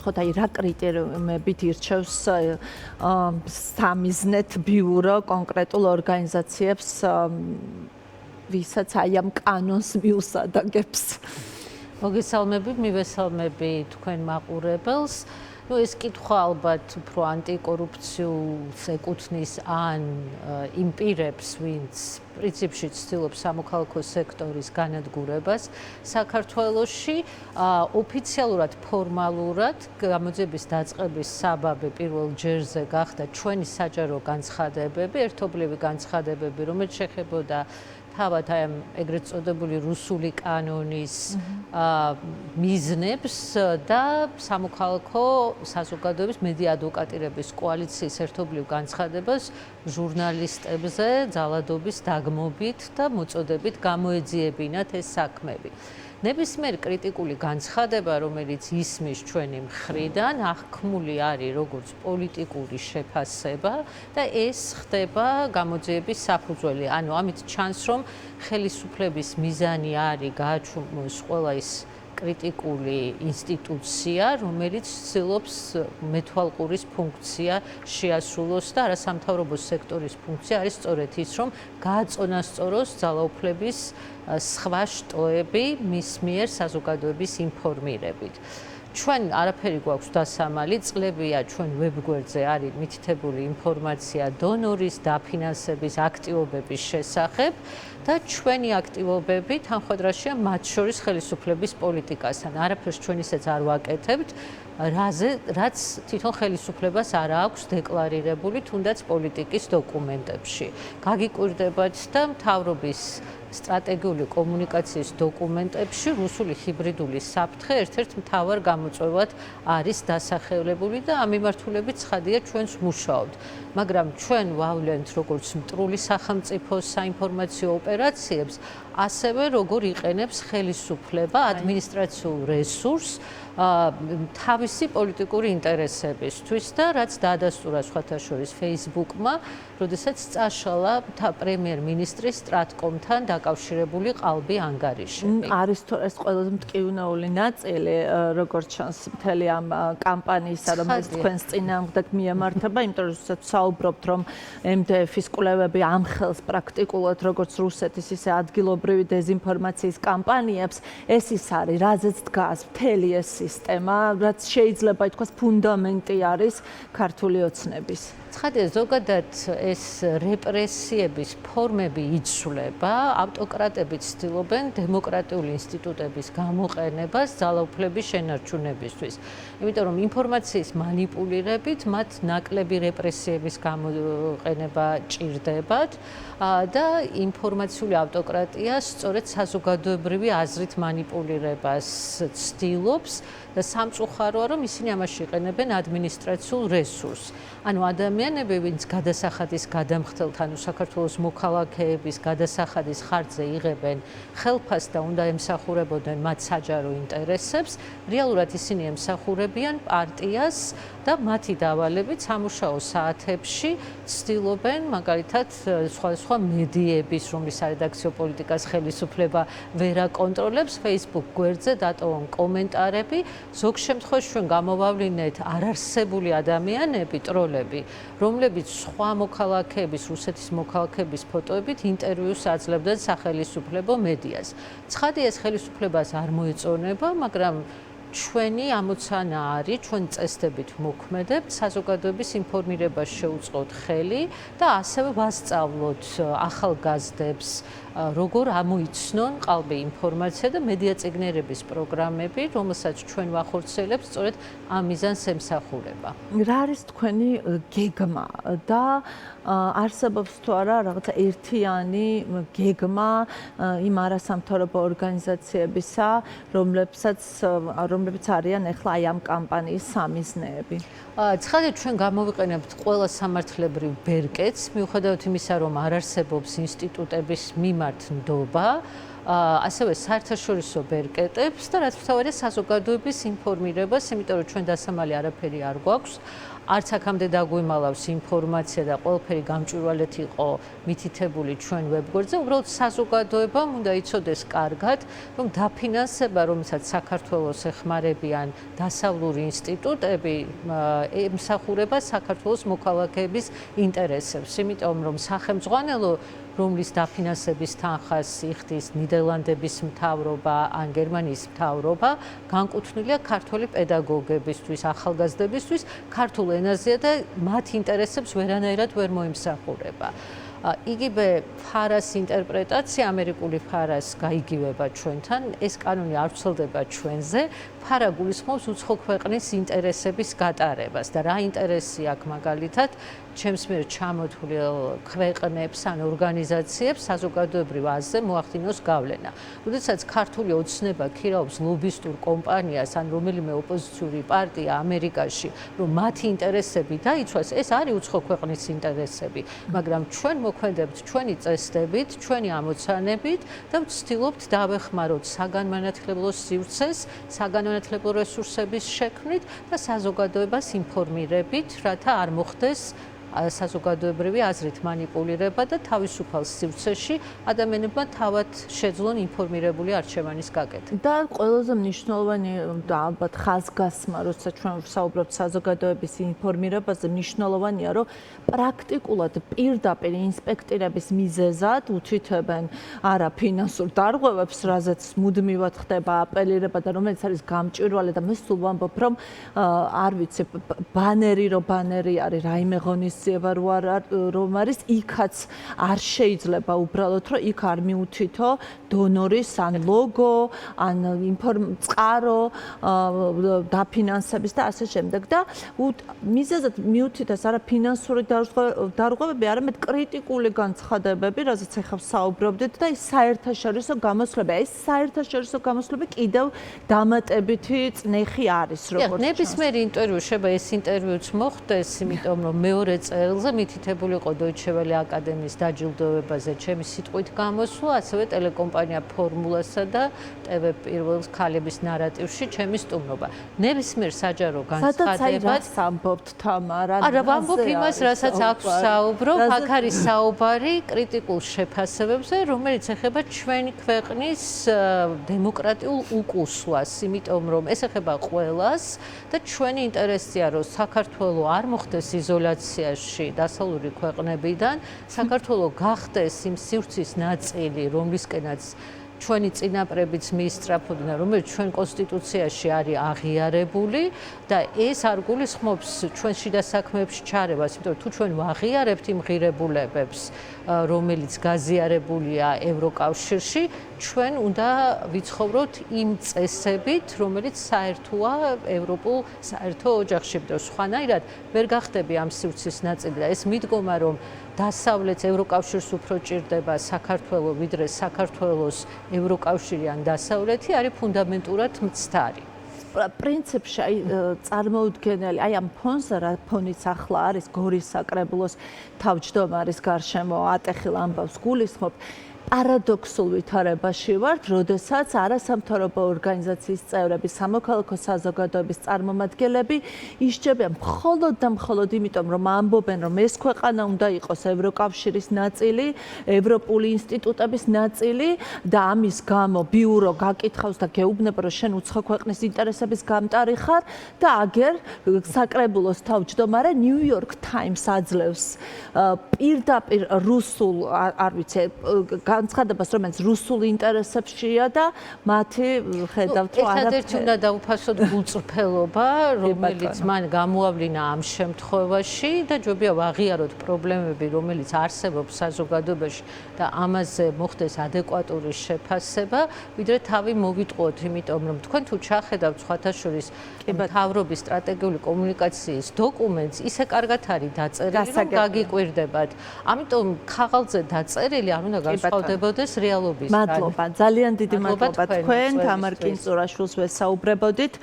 გითხრათ, აი რა კრიტერიუმებით ირჩევს სამიზნეთ ბიურო კონკრეტულ ორგანიზაციებს, ვისაც აი ამ კანონს მიუსადაგებს? მოგესალმები, მივესალმები თქვენ მაყურებელს. ეს კითხვა ალბათ უფრო ანტიკორუფციულს ეკუთვნის ან იმ პირებს, ვინც პრინციპში ცდილობს სამოქალაქო სექტორის განადგურებას საქართველოში. ოფიციალურად, ფორმალურად გამოძიების დაწყების საბაბი პირველ ჯერზე გახდა ჩვენი საჯარო განცხადებები, ერთობლივი განცხადებები, რომელიც შეხებოდა თავად აი ამ ეგრეთ წოდებული რუსული კანონის მიზნებს და სამოქალაქო საზოგადოების მედია ადვოკატირების კოალიციის ერთობლივ განცხადებას ჟურნალისტებზე ძალადობის დაგმობით და მოწოდებით გამოეძიებინათ ეს საქმები. ნებისმიერ კრიტიკული განცხადება, რომელიც ისმის ჩვენი მხრიდან, აღქმული არის როგორც პოლიტიკური შეფასება და ეს ხდება გამოძიების საფუძველი. ანუ ამით ჩანს, რომ ხელისუფლების მიზანი არის გააჩუმოს ყველა ის კრიტიკული ინსტიტუცია, რომელიც ცდილობს მეთვალყურის ფუნქცია შეასრულოს და არასამთავრობო სექტორის ფუნქცია არის სწორედ ის, რომ გააწონასწოროს ძალაუფლების სხვა შტოები მის მიერ საზოგადოების ინფორმირებით. ჩვენ არაფერი გვაქვს დასამალი, წლებია ჩვენ ვებგვერდზე არის მითითებული ინფორმაცია დონორის, დაფინანსების, აქტივობების შესახებ და ჩვენი აქტივობები თანხმდრაშია მათ შორის ხელისუფლების პოლიტიკასთან. არაფერს ჩვენ ისეც არ ვაკეთებთ, რაც თვითონ ხელისუფლებას არ აქვს დეკლარირებული თუნდაც პოლიტიკის დოკუმენტებში. გაგიკვირდებათ და მთავრობის სტრატეგიული კომუნიკაციის დოკუმენტებში რუსული ჰიბრიდული საფრთხე ერთ-ერთ მთავარ გამოწვევად არის დასახელებული და ამ მიმართულებით ცხადია ჩვენს მუშაობთ. მაგრამ ჩვენ ვავლენთ როგორც მტრული სახელმწიფოს საინფორმაციო ოპერაციებს, ასევე როგორ იყენებს ხელისუფლება ადმინისტრაციულ რესურსს თავისი პოლიტიკური ინტერესებისთვის და რაც დაადასტურა სხვათა შორის Facebook-მა, როდესაც წაშალა პრემიერ-მინისტრის სტრატკომთან დაკავშირებული ყალბი ანგარიშები. არის თუ ეს ყველაზე მტკივნეული ნაწილი, როგორც ჩანს მთელი ამ კამპანიისა, რომელიც თქვენს წინააღმდეგ მიემართება, იმიტომ რომ საუბრობთ, რომ MDF-ის კვლევები ამხელს პრაქტიკულად როგორც რუსეთის, ისე ადგილობრივი დეზინფორმაციის კამპანიებს, ეს ის არის, რაზეც დგას მთელი ეს სისტემა, რაც შეიძლება ითქვას ფუნდამენტი არის ქართული ოცნების. ცხადია, ზოგადად ეს რეპრესიების ფორმები იცვლება, ავტოკრატები ცდილობენ დემოკრატიული ინსტიტუტების გამოყენებას ძალაუფლების შენარჩუნებისთვის. იმიტომ რომ ინფორმაციის манипуლირებით მათ ნაკლები რეპრესიების გამოყენება ჭირდებათ და ინფორმაციული ავტოკრატია სწორედ საზოგადოებრივი აზრით манипуლირებას ცდილობს და სამწუხაროა, რომ ისინი ამაში იყენებენ ადმინისტრაციულ რესურსს. ანუ ადამიანები, ვინც გადასახადის გადამხდელთ, ანუ საქართველოს მოქალაქეების გადასახადის ხარჯზე იღებენ ხელფასს და უნდა ემსახურებოდნენ მათ საჯარო ინტერესებს, რეალურად ისინი ემსახურებიან პარტიას და მათი დავალებით სამუშაო საათებში ცდილობენ მაგალითად სხვადასხვა მედიების, რომლის სარედაქციო პოლიტიკას ხელისუფლება ვერ აკონტროლებს, Facebook გვერდზე დატოვონ კომენტარები, ზოგ შემთხვევაში ჩვენ გამოვავლინეთ არარსებული ადამიანები, ტროლები, რომლებიც სხვა მოქალაქეების, რუსეთის მოქალაქეების ფოტოებით ინტერვიუს აძლევდნენ სახელისუფლებო მედიას. ცხადია, ეს ხელისუფლებას არ მოეწონება, მაგრამ ჩვენი ამოცანა არის, ჩვენ წესდებით მოქმედებთ, საზოგადოების ინფორმირებას შეუწყოთ ხელი და ასევე ვასწავლოთ ახალგაზრდებს, როგორ ამოიცნონ ყალბი ინფორმაცია და მედია წიგნერების პროგრამები, რომელსაც ჩვენ ვახორციელებთ, სწორედ ამ მიზანს ემსახურება. რა არის თქვენი გეგმა და არსებობს თუ არა რაღაცა ერთიანი გეგმა იმ არასამთავრობო ორგანიზაციებისა, რომლებიც არიან ახლა აი ამ კამპანიის სამიზნეები? ცხადია, ჩვენ გამოვიყენებთ ყველა სამართლებრივ ბერკეტს, მიუხედავად იმისა, რომ არ არსებობს ინსტიტუტების მიმართ ნდობა, ასევე საერთაშორისო ბერკეტებს და რაც მთავარია საზოგადოების ინფორმირებას, იმიტომ რომ ჩვენ დასამალი არაფერი არ გვაქვს. არც აქამდე დაგვიმალავს ინფორმაცია და ყველაფერი გამჭვირვალედ იყო მითითებული ჩვენ ვებგვერდზე. უბრალოდ საზოგადოებამ უნდა იცოდეს კარგად, რომ დაფინანსება, რომელსაც საქართველოს ეხმარებიან დასავლური ინსტიტუტები, ემსახურება საქართველოს მოქალაქეების ინტერესებს. იმიტომ რომ სახელმწიფო რომლის დაფინანსების თანხას იხდის ნიდერლანდების მთავრობა ან გერმანიის მთავრობა, განკუთვნილია ქართველი პედაგოგებისთვის, ახალგაზრდებისთვის, ქართულ ენაზეა და მათ ინტერესებს ვერანაირად ვერ მოიმსახურება. იგივე ფარას ინტერპრეტაცია, ამერიკული ფარას გაიგივება ჩვენთან, ეს კანონი არ ვრცელდება ჩვენზე. ფარა გულისხმობს უცხო ქვეყნის ინტერესების გატარებას და რა ინტერესი აქვს მაგალითად ჩემს მიერ ჩამოთვლილ ქვეყნებს ან ორგანიზაციებს საზოგადოებრივ აზრზე მოახდინოს გავლენა. როდესაც ქართული ოცნება ქირაობს ლობისტურ კომპანიას ან რომელიმე ოპოზიციური პარტია ამერიკაში, რომ მათი ინტერესები დაიცვას, ეს არის უცხო ქვეყნის ინტერესები, მაგრამ ჩვენ მოქმედებთ ჩვენი წესდებით, ჩვენი ამოცანებით და ვცდილობთ დავეხმაროთ საგანმანათლებლო სივრცეს, საგანმანათლებლო რესურსების შექმნით და საზოგადოებას ინფორმირებით, რათა არ მოხდეს საზოგადოებრივი აზრით მანიპულირება და თავისუფალ სივრცეში ადამიანებმა თავად შეძლონ ინფორმირებული არჩევანის გაკეთა. და ყველაზე მნიშვნელოვანი და ალბათ ხაზგასმა, როცა ჩვენ ვსაუბრობთ საზოგადოების ინფორმირებაზე, მნიშვნელოვანია, რომ პრაქტიკულად პირდაპირ ინსპექტირების მიზეზად უთითებენ არა ფინანსურ დარღვევებს, რაზეც მუდმივად ხდება აპელირება და რომელიც არის გამჭვირვალე და მე სულ ვამბობ, რომ არ ვიცი, ბანერი არის რაიმე ღონისძიება რომ არის, იქაც არ შეიძლება უბრალოდ, რომ იქ არ მიუთითო დონორის ან ლოგო, ან წყარო დაფინანსების და ასე შემდეგ და მიზეზად მიუთითეს არა ფინანსური დარღვევები, არამედ კრიტიკული განცხადებები, რაზეც ახლა ვსაუბრობდით და ის საერთაშორისო გამოსვლები. ეს საერთაშორისო გამოსვლები კიდევ დამატებითი წნეხი არის, როგორც ნებისმიერ ინტერვიუში შეიძლება ეს ინტერვიუც მოხდეს, იმიტომ რომ მეორე წელზე მითითებული იყო Deutsche Welle აკადემიის დაჯილდოებაზე ჩემი სიტყვით გამოსვლა, ასევე ტელეკომპანია ფორმულასა და TV პირველ ქალების ნარატივში ჩემი სტუმრობა. ნებისმიერ საჯარო განცხადებად ამბობთ თამარა. არა, ვამბობ იმას, რასაც აქვს საუბრო, აქ არის საუბარი კრიტიკულ შეფასებებზე, რომელიც ეხება ჩვენი ქვეყნის დემოკრატიულ უკუსვას, იმიტომ რომ ეს ეხება ყველას და ჩვენი ინტერესია, რომ საქართველო არ მოხდეს იზოლაციაში დასავლური ქვეყნებიდან, საქართველო გახდეს იმ სივრცის ნაწილი, რომლისკენაც ჩვენი წინაპრებიც მიისწრაფოდნენ, რომელიც ჩვენ კონსტიტუციაში არის აღიარებული და ეს არ გულისხმობს ჩვენ შიდა საქმეებში ჩარევას, იმიტომ რომ თუ ჩვენ ვაღიარებთ იმ ღირებულებებს, რომელიც გაზიარებულია ევროკავშირში, ჩვენ უნდა ვიცხოვროთ იმ წესებით, რომელიც საერთოა ევროპულ საერთო ოჯახში, იმიტომ რომ სხვანაირად ვერ გახდები ამ სივრცის ნაწილი და ეს მიდგომა, რომ დასავლეთს ევროკავშირს უფრო ჭირდება საქართველო, ვიდრე საქართველოს ევროკავშირი ან დასავლეთი, არის ფუნდამენტურად მცდარი. პრინციპში წარმოუდგენელი, ამ ფონზე რა ფონიც ახლა არის გორის საკრებულოს თავმჯდომარის გარშემო ატეხილ ამბავს გულისხმობ. პარადოქსულ ვითარებაში ვართ, როდესაც არასამთავრობო ორგანიზაციის წევრები, სამოქალაქო საზოგადოების წარმომადგენლები ისჯებიან მხოლოდ და მხოლოდ იმიტომ, რომ ამბობენ, რომ ეს ქვეყანა უნდა იყოს ევროკავშირის ნაწილი, ევროპული ინსტიტუტების ნაწილი და ამის გამო ბიურო გაკითხავს და გეუბნება, რომ შენ უცხო ქვეყნის ინტერესების გამტარი ხარ და აგერ საკრებულოს თავმჯდომარე New York Times აძლევს პირდაპირ რუსულ, არ ვიცი, განცხადებას, რომელიც რუსულ ინტერესებშია და მათი ხედავთ, რომ ერთადერთი უნდა დაუფასოთ გულწრფელობა, რომელიც მან გამოავლინა ამ შემთხვევაში და ჯობია ვაღიაროთ პრობლემები, რომელიც არსებობს საზოგადოებაში და ამაზე მოხდეს ადეკვატური შეფასება, ვიდრე თავი მოვიტყუოთ, იმიტომ რომ თქვენ თუ ჩახედავთ სხვათა შორის მთავრობის სტრატეგიული კომუნიკაციის დოკუმენტს, ისე კარგად არის დაწერილი, რომ გაგიკვირდებათ. ამიტომ ხაღალზე დაწერილი არ უნდა განსხვავდებოდეს რეალობის. მადლობა, ძალიან დიდი მადლობა თქვენ, თამარ კინწურაშვილს ვესაუბრებოდით.